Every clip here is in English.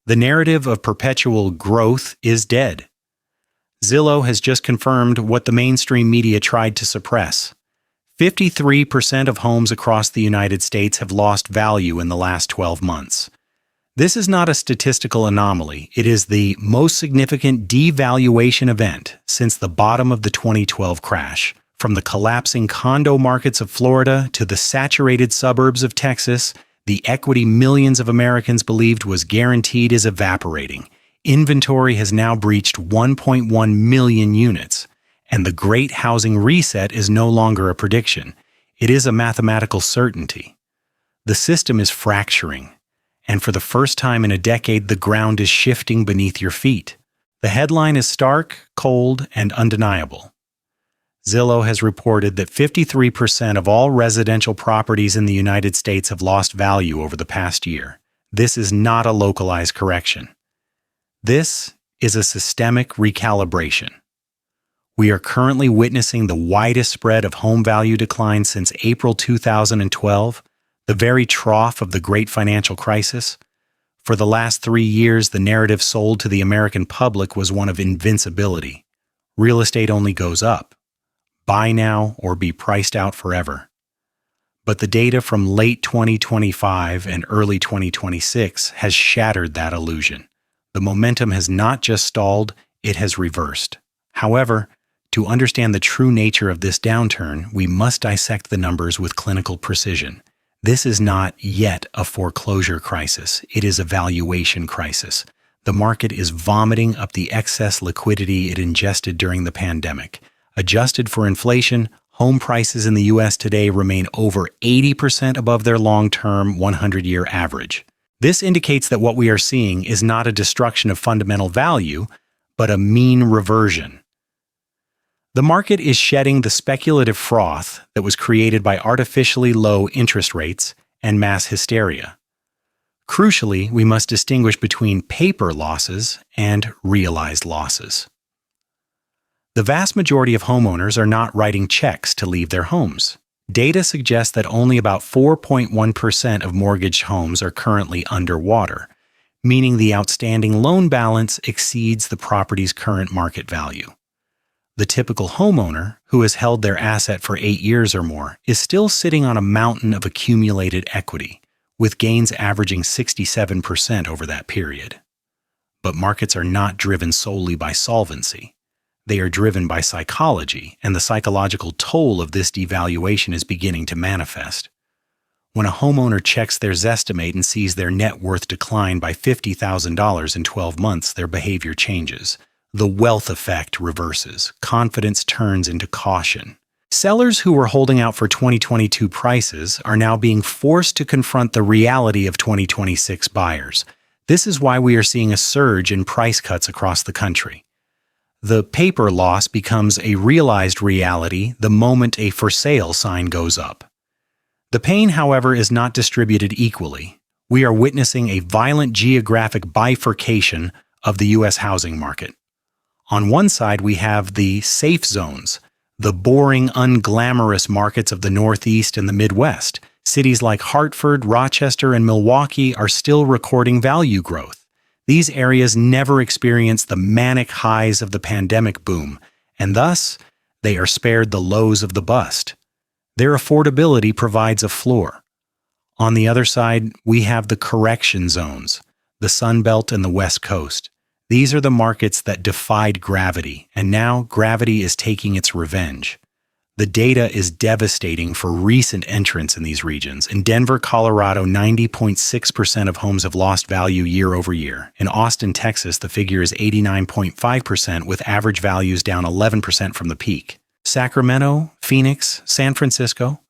The narrative of perpetual growth is dead. Zillow has just confirmed what the mainstream media tried to suppress. 53% of homes across the United States have lost value in the last 12 months. This is not a statistical anomaly. It is the most significant devaluation event since the bottom of the 2012 crash. From the collapsing condo markets of Florida to the saturated suburbs of Texas, the equity millions of Americans believed was guaranteed is evaporating. Inventory has now breached 1.1 million units, and the Great Housing Reset is no longer a prediction. It is a mathematical certainty. The system is fracturing, and for the first time in a decade, the ground is shifting beneath your feet. The headline is stark, cold, and undeniable. Zillow has reported that 53% of all residential properties in the United States have lost value over the past year. This is not a localized correction. This is a systemic recalibration. We are currently witnessing the widest spread of home value decline since April 2012, the very trough of the great financial crisis. For the last 3 years, the narrative sold to the American public was one of invincibility. Real estate only goes up. Buy now or be priced out forever. But the data from late 2025 and early 2026 has shattered that illusion. The momentum has not just stalled, it has reversed. However, to understand the true nature of this downturn, we must dissect the numbers with clinical precision. This is not yet a foreclosure crisis, it is a valuation crisis. The market is vomiting up the excess liquidity it ingested during the pandemic. Adjusted for inflation, home prices in the U.S. today remain over 80% above their long-term 100-year average. This indicates that what we are seeing is not a destruction of fundamental value, but a mean reversion. The market is shedding the speculative froth that was created by artificially low interest rates and mass hysteria. Crucially, we must distinguish between paper losses and realized losses. The vast majority of homeowners are not writing checks to leave their homes. Data suggests that only about 4.1% of mortgaged homes are currently underwater, meaning the outstanding loan balance exceeds the property's current market value. The typical homeowner, who has held their asset for 8 years or more, is still sitting on a mountain of accumulated equity, with gains averaging 67% over that period. But markets are not driven solely by solvency. They are driven by psychology, and the psychological toll of this devaluation is beginning to manifest. When a homeowner checks their Zestimate and sees their net worth decline by $50,000 in 12 months, their behavior changes. The wealth effect reverses. Confidence turns into caution. Sellers who were holding out for 2022 prices are now being forced to confront the reality of 2026 buyers. This is why we are seeing a surge in price cuts across the country. The paper loss becomes a realized reality the moment a for sale sign goes up. The pain, however, is not distributed equally. We are witnessing a violent geographic bifurcation of the U.S. housing market. On one side, we have the safe zones, the boring, unglamorous markets of the Northeast and the Midwest. Cities like Hartford, Rochester, and Milwaukee are still recording value growth. These areas never experienced the manic highs of the pandemic boom, and thus, they are spared the lows of the bust. Their affordability provides a floor. On the other side, we have the correction zones, the Sun Belt and the West Coast. These are the markets that defied gravity, and now gravity is taking its revenge. The data is devastating for recent entrants in these regions. In Denver, Colorado, 90.6% of homes have lost value year over year. In Austin, Texas, the figure is 89.5%, with average values down 11% from the peak. Sacramento, Phoenix, San Francisco.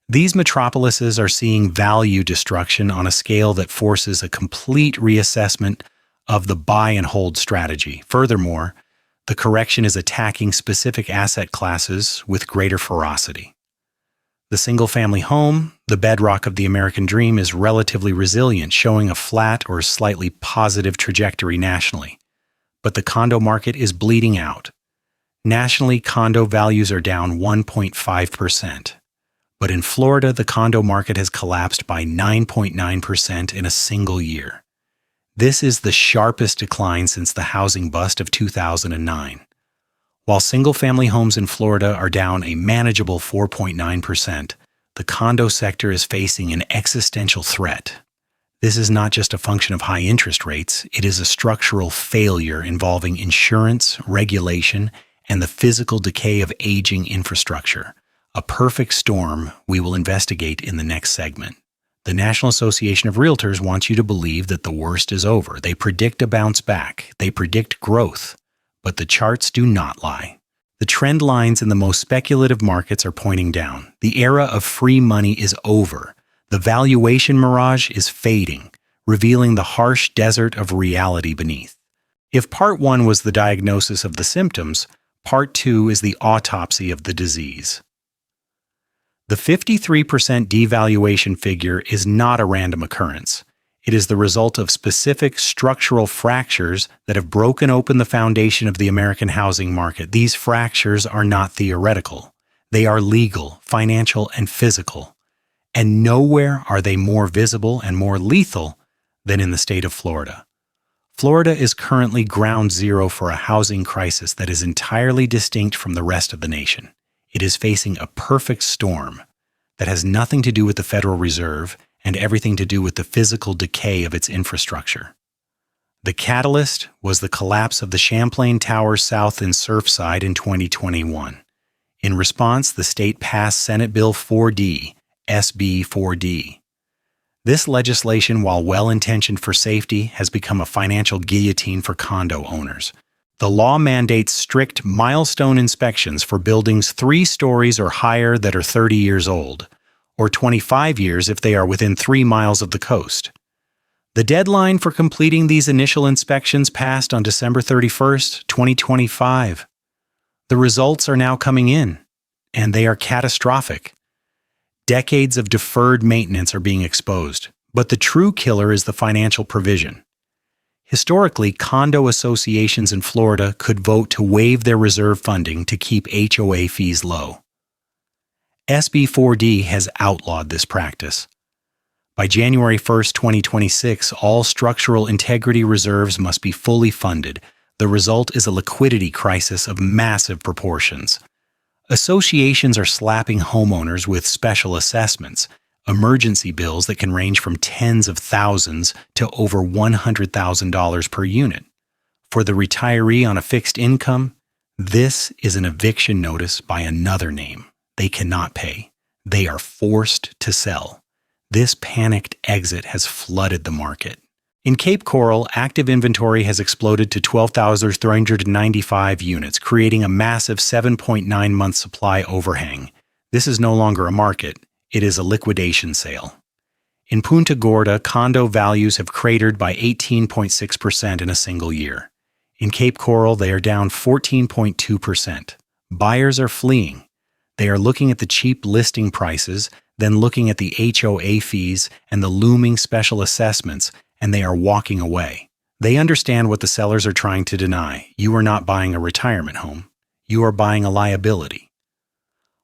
These metropolises are seeing value destruction on a scale that forces a complete reassessment of the buy and hold strategy. Furthermore, the correction is attacking specific asset classes with greater ferocity. The single-family home, the bedrock of the American dream, is relatively resilient, showing a flat or slightly positive trajectory nationally. But the condo market is bleeding out. Nationally, condo values are down 1.5%. But in Florida, the condo market has collapsed by 9.9% in a single year. This is the sharpest decline since the housing bust of 2009. While single-family homes in Florida are down a manageable 4.9%, the condo sector is facing an existential threat. This is not just a function of high interest rates, it is a structural failure involving insurance, regulation, and the physical decay of aging infrastructure. A perfect storm we will investigate in the next segment. The National Association of Realtors wants you to believe that the worst is over. They predict a bounce back. They predict growth. But the charts do not lie. The trend lines in the most speculative markets are pointing down. The era of free money is over. The valuation mirage is fading, revealing the harsh desert of reality beneath. If part 1 was the diagnosis of the symptoms, part 2 is the autopsy of the disease. The 53% devaluation figure is not a random occurrence. It is the result of specific structural fractures that have broken open the foundation of the American housing market. These fractures are not theoretical. They are legal, financial, and physical. And nowhere are they more visible and more lethal than in the state of Florida. Florida is currently ground zero for a housing crisis that is entirely distinct from the rest of the nation. It is facing a perfect storm that has nothing to do with the Federal Reserve and everything to do with the physical decay of its infrastructure. The catalyst was the collapse of the Champlain Towers South in Surfside in 2021. In response, the state passed Senate Bill 4D, SB 4D. This legislation, while well-intentioned for safety, has become a financial guillotine for condo owners. The law mandates strict milestone inspections for buildings 3 stories or higher that are 30 years old, or 25 years if they are within 3 miles of the coast. The deadline for completing these initial inspections passed on December 31st, 2025. The results are now coming in, and they are catastrophic. Decades of deferred maintenance are being exposed, but the true killer is the financial provision. Historically, condo associations in Florida could vote to waive their reserve funding to keep HOA fees low. SB 4D has outlawed this practice. By January 1, 2026, all structural integrity reserves must be fully funded. The result is a liquidity crisis of massive proportions. Associations are slapping homeowners with special assessments, emergency bills that can range from tens of thousands to over $100,000 per unit. For the retiree on a fixed income, this is an eviction notice by another name. They cannot pay. They are forced to sell. This panicked exit has flooded the market. In Cape Coral, active inventory has exploded to 12,395 units, creating a massive 7.9-month supply overhang. This is no longer a market. It is a liquidation sale. In Punta Gorda, condo values have cratered by 18.6% in a single year. In Cape Coral, they are down 14.2%. Buyers are fleeing. They are looking at the cheap listing prices, then looking at the HOA fees and the looming special assessments, and they are walking away. They understand what the sellers are trying to deny. You are not buying a retirement home. You are buying a liability.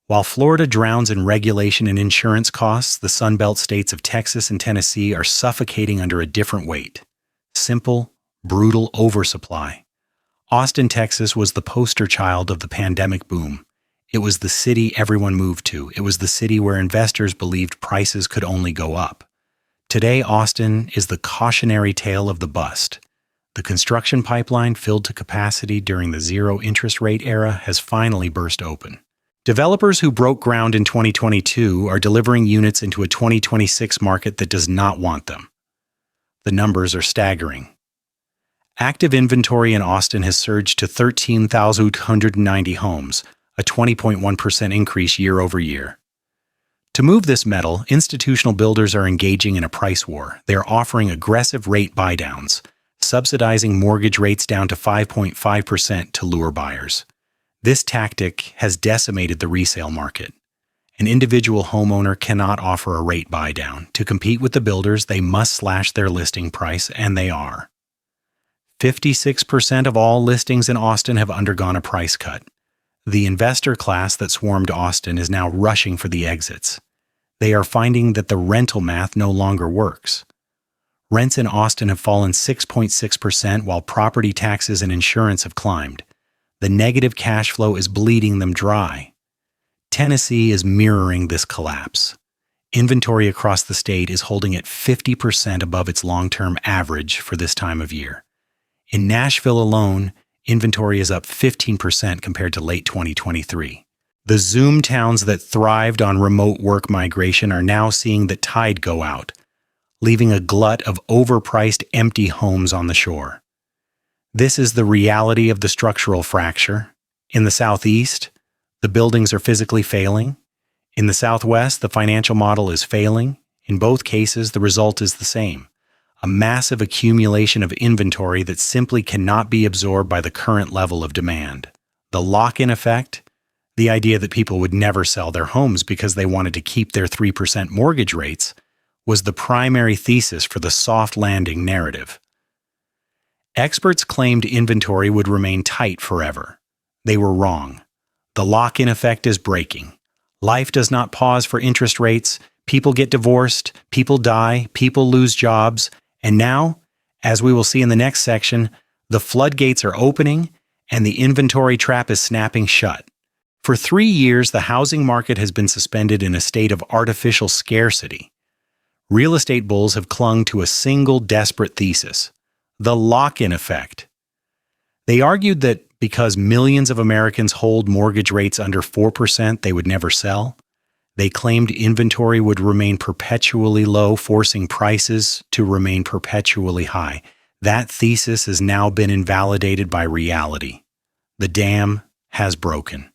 While Florida drowns in regulation and insurance costs, the Sunbelt states of Texas and Tennessee are suffocating under a different weight. Simple, brutal oversupply. Austin, Texas was the poster child of the pandemic boom. It was the city everyone moved to. It was the city where investors believed prices could only go up. Today, Austin is the cautionary tale of the bust. The construction pipeline filled to capacity during the zero interest rate era has finally burst open. Developers who broke ground in 2022 are delivering units into a 2026 market that does not want them. The numbers are staggering. Active inventory in Austin has surged to 13,290 homes, a 20.1% increase year over year. To move this metal, institutional builders are engaging in a price war. They are offering aggressive rate buydowns, subsidizing mortgage rates down to 5.5% to lure buyers. This tactic has decimated the resale market. An individual homeowner cannot offer a rate buydown. To compete with the builders, they must slash their listing price, and they are. 56% of all listings in Austin have undergone a price cut. The investor class that swarmed Austin is now rushing for the exits. They are finding that the rental math no longer works. Rents in Austin have fallen 6.6%, while property taxes and insurance have climbed. The negative cash flow is bleeding them dry. Tennessee is mirroring this collapse. Inventory across the state is holding at 50% above its long-term average for this time of year. In Nashville alone, inventory is up 15% compared to late 2023. The Zoom towns that thrived on remote work migration are now seeing the tide go out, leaving a glut of overpriced empty homes on the shore. This is the reality of the structural fracture. In the Southeast, the buildings are physically failing. In the Southwest, the financial model is failing. In both cases, the result is the same: a massive accumulation of inventory that simply cannot be absorbed by the current level of demand. The lock-in effect, the idea that people would never sell their homes because they wanted to keep their 3% mortgage rates, was the primary thesis for the soft landing narrative. Experts claimed inventory would remain tight forever. They were wrong. The lock-in effect is breaking. Life does not pause for interest rates. People get divorced, people die, people lose jobs, and now, as we will see in the next section, the floodgates are opening and the inventory trap is snapping shut. For 3 years, the housing market has been suspended in a state of artificial scarcity. Real estate bulls have clung to a single desperate thesis: the lock-in effect. They argued that because millions of Americans hold mortgage rates under 4%, they would never sell. They claimed inventory would remain perpetually low, forcing prices to remain perpetually high. That thesis has now been invalidated by reality. The dam has broken.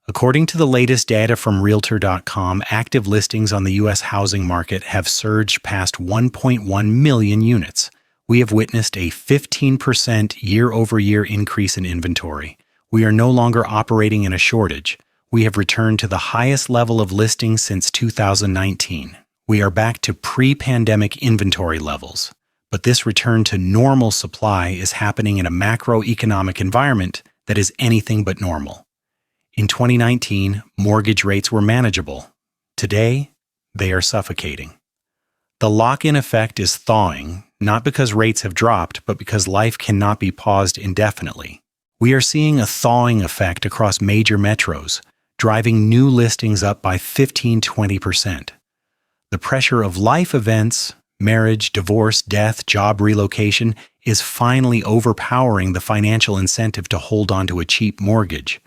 According to the latest data from Realtor.com, active listings on the U.S. housing market have surged past 1.1 million units. We have witnessed a 15% year-over-year increase in inventory. We are no longer operating in a shortage. We have returned to the highest level of listings since 2019. We are back to pre-pandemic inventory levels. But this return to normal supply is happening in a macroeconomic environment that is anything but normal. In 2019, mortgage rates were manageable. Today, they are suffocating. The lock-in effect is thawing, not because rates have dropped, but because life cannot be paused indefinitely. We are seeing a thawing effect across major metros, driving new listings up by 15-20%. The pressure of life events, marriage, divorce, death, job relocation, is finally overpowering the financial incentive to hold on to a cheap mortgage.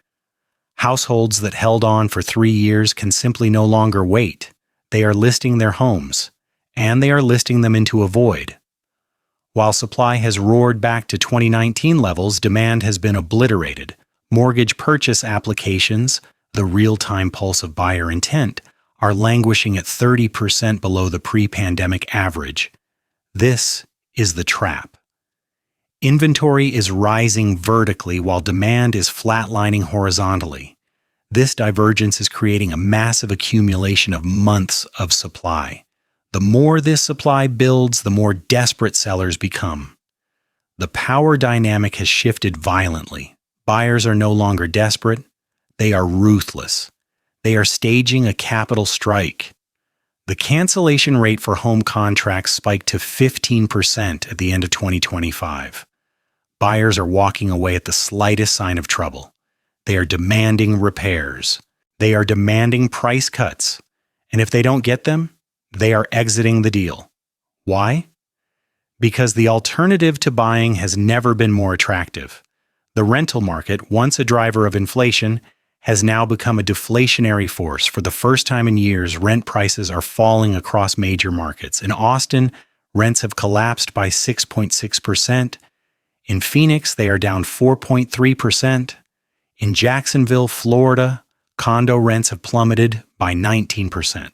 Households that held on for 3 years can simply no longer wait. They are listing their homes, and they are listing them into a void. While supply has roared back to 2019 levels, demand has been obliterated. Mortgage purchase applications, the real-time pulse of buyer intent, are languishing at 30% below the pre-pandemic average. This is the trap. Inventory is rising vertically while demand is flatlining horizontally. This divergence is creating a massive accumulation of months of supply. The more this supply builds, the more desperate sellers become. The power dynamic has shifted violently. Buyers are no longer desperate. They are ruthless. They are staging a capital strike. The cancellation rate for home contracts spiked to 15% at the end of 2025. Buyers are walking away at the slightest sign of trouble. They are demanding repairs. They are demanding price cuts. And if they don't get them, they are exiting the deal. Why? Because the alternative to buying has never been more attractive. The rental market, once a driver of inflation, has now become a deflationary force. For the first time in years, rent prices are falling across major markets. In Austin, rents have collapsed by 6.6%. In Phoenix, they are down 4.3%. In Jacksonville, Florida, condo rents have plummeted by 19%.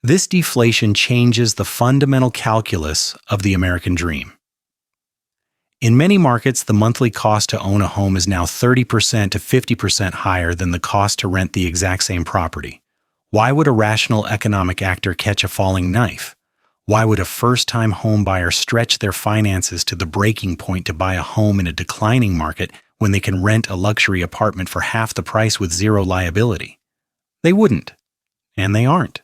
This deflation changes the fundamental calculus of the American dream. In many markets, the monthly cost to own a home is now 30% to 50% higher than the cost to rent the exact same property. Why would a rational economic actor catch a falling knife? Why would a first-time home buyer stretch their finances to the breaking point to buy a home in a declining market when they can rent a luxury apartment for half the price with zero liability? They wouldn't, and they aren't.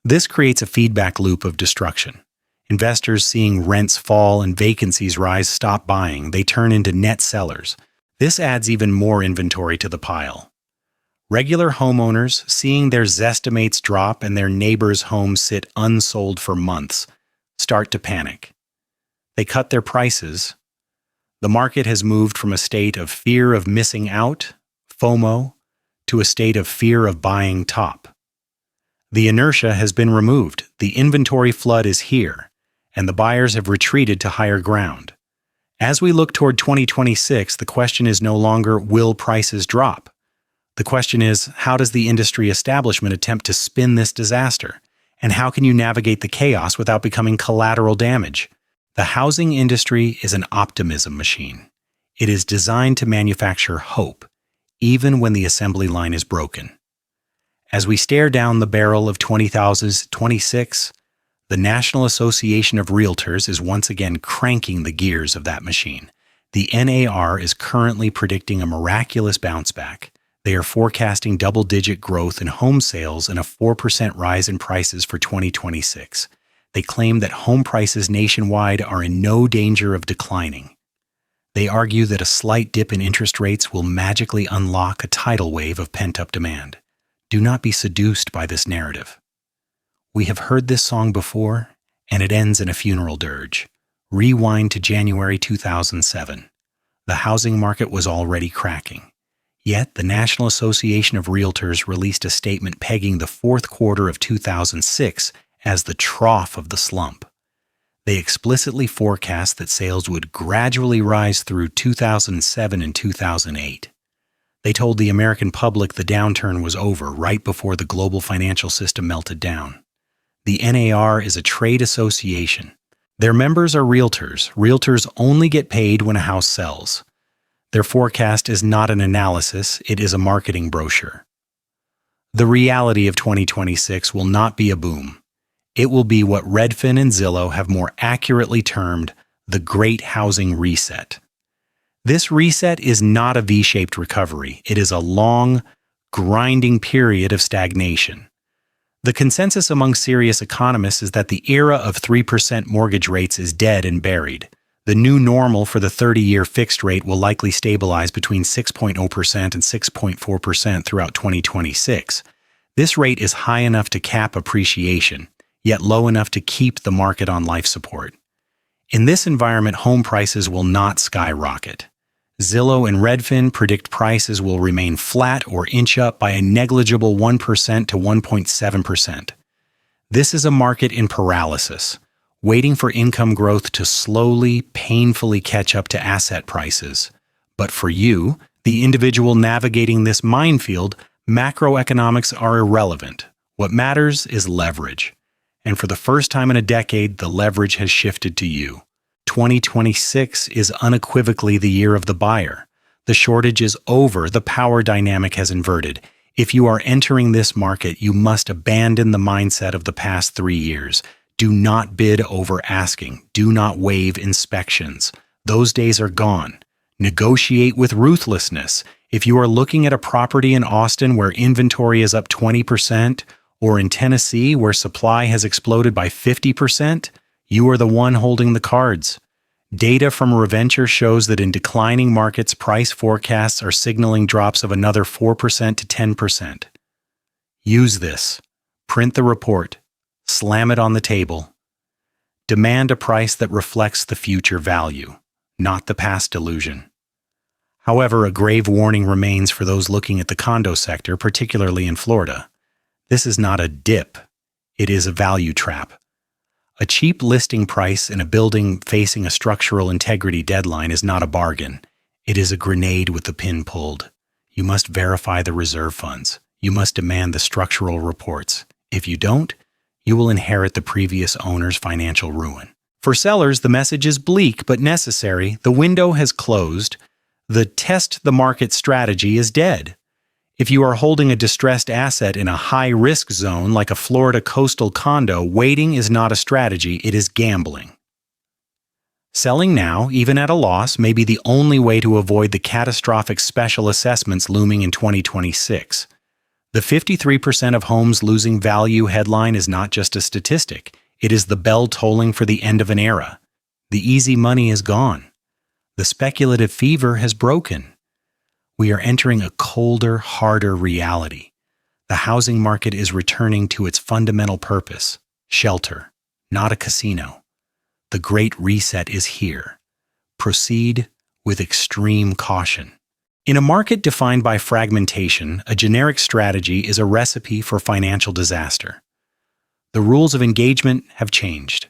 This creates a feedback loop of destruction. Investors seeing rents fall and vacancies rise stop buying. They turn into net sellers. This adds even more inventory to the pile. Regular homeowners, seeing their zestimates drop and their neighbors' homes sit unsold for months, start to panic. They cut their prices. The market has moved from a state of fear of missing out, FOMO, to a state of fear of buying top. The inertia has been removed. The inventory flood is here, and the buyers have retreated to higher ground. As we look toward 2026, the question is no longer, will prices drop? The question is, how does the industry establishment attempt to spin this disaster? And how can you navigate the chaos without becoming collateral damage? The housing industry is an optimism machine. It is designed to manufacture hope, even when the assembly line is broken. As we stare down the barrel of 2026, the National Association of Realtors is once again cranking the gears of that machine. The NAR is currently predicting a miraculous bounce back. They are forecasting double-digit growth in home sales and a 4% rise in prices for 2026. They claim that home prices nationwide are in no danger of declining. They argue that a slight dip in interest rates will magically unlock a tidal wave of pent-up demand. Do not be seduced by this narrative. We have heard this song before, and it ends in a funeral dirge. Rewind to January 2007. The housing market was already cracking. Yet, the National Association of Realtors released a statement pegging the fourth quarter of 2006 as the trough of the slump. They explicitly forecast that sales would gradually rise through 2007 and 2008. They told the American public the downturn was over right before the global financial system melted down. The NAR is a trade association. Their members are realtors. Realtors only get paid when a house sells. Their forecast is not an analysis, it is a marketing brochure. The reality of 2026 will not be a boom. It will be what Redfin and Zillow have more accurately termed the Great Housing Reset. This reset is not a V-shaped recovery. It is a long, grinding period of stagnation. The consensus among serious economists is that the era of 3% mortgage rates is dead and buried. The new normal for the 30-year fixed rate will likely stabilize between 6.0% and 6.4% throughout 2026. This rate is high enough to cap appreciation, yet low enough to keep the market on life support. In this environment, home prices will not skyrocket. Zillow and Redfin predict prices will remain flat or inch up by a negligible 1% to 1.7%. This is a market in paralysis, waiting for income growth to slowly, painfully catch up to asset prices. But for you, the individual navigating this minefield, macroeconomics are irrelevant. What matters is leverage. And for the first time in a decade, the leverage has shifted to you. 2026 is unequivocally the year of the buyer. The shortage is over. The power dynamic has inverted. If you are entering this market, you must abandon the mindset of the past 3 years. Do not bid over asking. Do not waive inspections. Those days are gone. Negotiate with ruthlessness. If you are looking at a property in Austin where inventory is up 20%, or in Tennessee where supply has exploded by 50%, you are the one holding the cards. Data from Reventure shows that in declining markets, price forecasts are signaling drops of another 4% to 10%. Use this. Print the report. Slam it on the table. Demand a price that reflects the future value, not the past delusion. However, a grave warning remains for those looking at the condo sector, particularly in Florida. This is not a dip. It is a value trap. A cheap listing price in a building facing a structural integrity deadline is not a bargain. It is a grenade with the pin pulled. You must verify the reserve funds. You must demand the structural reports. If you don't, you will inherit the previous owner's financial ruin. For sellers, the message is bleak but necessary. The window has closed. The test the market strategy is dead. If you are holding a distressed asset in a high-risk zone like a Florida coastal condo, waiting is not a strategy, it is gambling. Selling now, even at a loss, may be the only way to avoid the catastrophic special assessments looming in 2026. The 53% of homes losing value headline is not just a statistic, It is the bell tolling for the end of an era. The easy money is gone. The speculative fever has broken. We are entering a colder, harder reality. The housing market is returning to its fundamental purpose, shelter, not a casino. The Great Reset is here. Proceed with extreme caution. In a market defined by fragmentation, a generic strategy is a recipe for financial disaster. The rules of engagement have changed.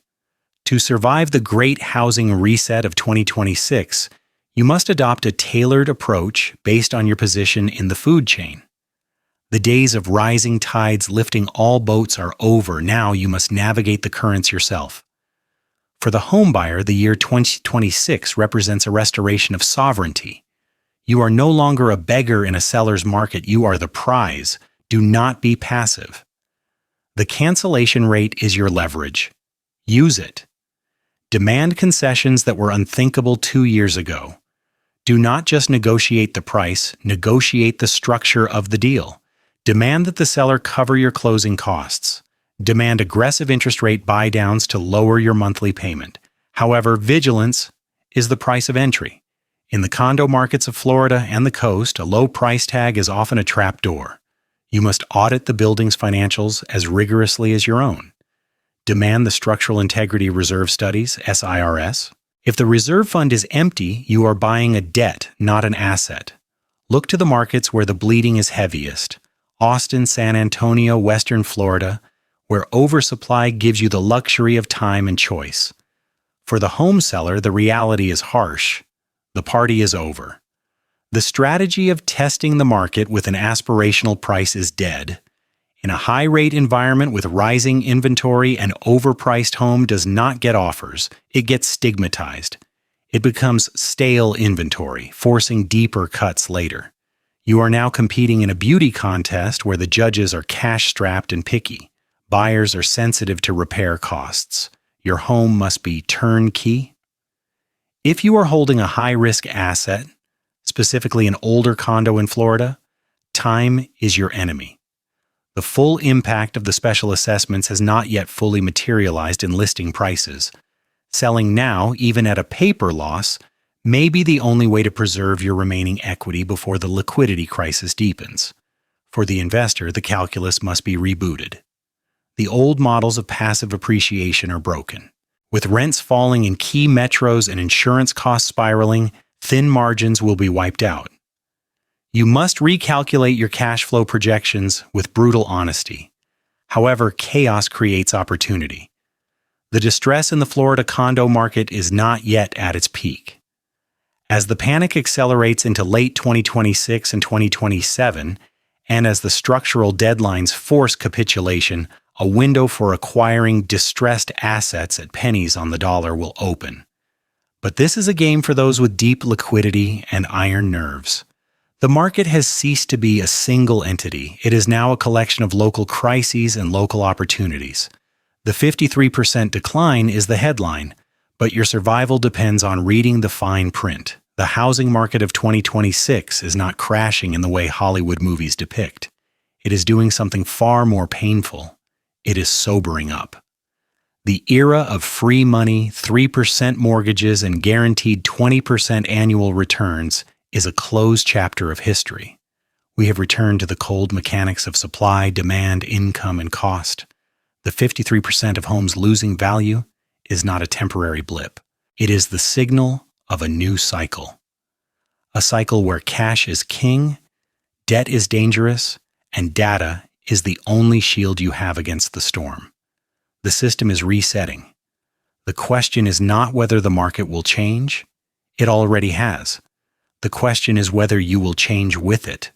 To survive the great housing reset of 2026, you must adopt a tailored approach based on your position in the food chain. The days of rising tides lifting all boats are over. Now you must navigate the currents yourself. For the homebuyer, the year 2026 represents a restoration of sovereignty. You are no longer a beggar in a seller's market. You are the prize. Do not be passive. The cancellation rate is your leverage. Use it. Demand concessions that were unthinkable 2 years ago. Do not just negotiate the price, negotiate the structure of the deal. Demand that the seller cover your closing costs. Demand aggressive interest rate buy-downs to lower your monthly payment. However, vigilance is the price of entry. In the condo markets of Florida and the coast, a low price tag is often a trap door. You must audit the building's financials as rigorously as your own. Demand the Structural Integrity Reserve Studies, SIRS. If the reserve fund is empty, you are buying a debt, not an asset. Look to the markets where the bleeding is heaviest. Austin, San Antonio, Western Florida, where oversupply gives you the luxury of time and choice. For the home seller, the reality is harsh. The party is over. The strategy of testing the market with an aspirational price is dead. In a high-rate environment with rising inventory, an overpriced home does not get offers. It gets stigmatized. It becomes stale inventory, forcing deeper cuts later. You are now competing in a beauty contest where the judges are cash-strapped and picky. Buyers are sensitive to repair costs. Your home must be turnkey. If you are holding a high-risk asset, specifically an older condo in Florida, time is your enemy. The full impact of the special assessments has not yet fully materialized in listing prices. Selling now, even at a paper loss, may be the only way to preserve your remaining equity before the liquidity crisis deepens. For the investor, the calculus must be rebooted. The old models of passive appreciation are broken. With rents falling in key metros and insurance costs spiraling, thin margins will be wiped out. You must recalculate your cash flow projections with brutal honesty. However, chaos creates opportunity. The distress in the Florida condo market is not yet at its peak. As the panic accelerates into late 2026 and 2027, and as the structural deadlines force capitulation, a window for acquiring distressed assets at pennies on the dollar will open. But this is a game for those with deep liquidity and iron nerves. The market has ceased to be a single entity. It is now a collection of local crises and local opportunities. The 53% decline is the headline, but your survival depends on reading the fine print. The housing market of 2026 is not crashing in the way Hollywood movies depict. It is doing something far more painful. It is sobering up. The era of free money, 3% mortgages, and guaranteed 20% annual returns is a closed chapter of history. We have returned to the cold mechanics of supply, demand, income, and cost. The 53% of homes losing value is not a temporary blip. It is the signal of a new cycle. A cycle where cash is king, debt is dangerous, and data is the only shield you have against the storm. The system is resetting. The question is not whether the market will change. It already has. The question is whether you will change with it.